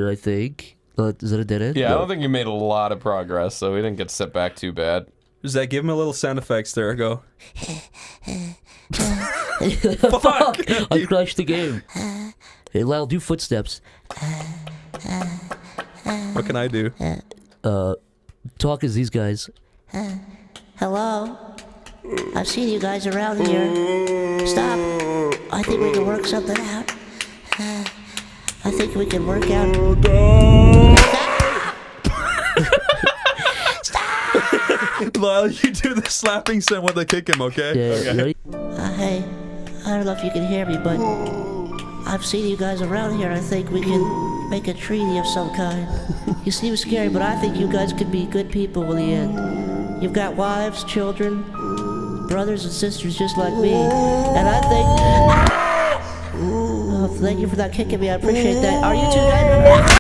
I think. Is that a dead end? Yeah, No. I don't think you made a lot of progress, so we didn't get set back too bad. Zach, give him a little sound effects there. Go. Fuck! I crashed the game. Hey, Lyle, do footsteps. What can I do? Talk as these guys. Hello? I've seen you guys around here. Stop. I think we can work something out. I think we can work out. Lyle, you do the slapping sound when they kick him, okay? Yeah, Okay. ready? Hey, I don't know if you can hear me, but I've seen you guys around here. I think we can make a treaty of some kind. You seem scary, but I think you guys could be good people in the end. You've got wives, children, brothers and sisters just like me. And I think... Oh, thank you for not kicking me. I appreciate that. Are you two guys...